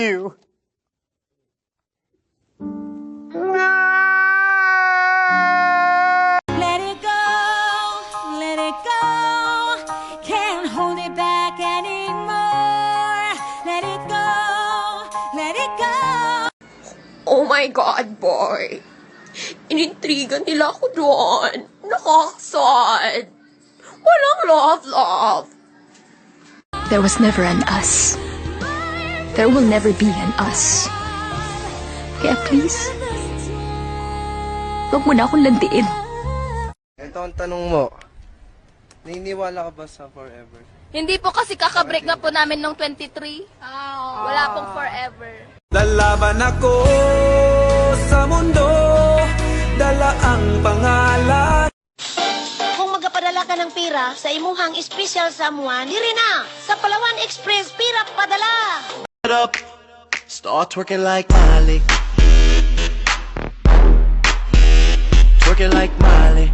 you. Let it go, let it go. Can't hold it back anymore. Let it go, let it go. Oh my God, boy. Inintrigan nila ako doon. Nakakasad. Walang love. There was never an us. There will never be an us. Kaya please, huwag mo na akong landiin. Ito ang tanong mo. Naniniwala ka ba sa forever? Hindi po kasi kakabreak na po namin nung 23. Wala pong forever. Lalaban ako sa mundo, dala ang pangalan. Kung magapadala ka ng pira sa imuhang special someone, diri na sa Palawan Express Pira Padala. Up, start twerking like Miley. Twerking like Miley.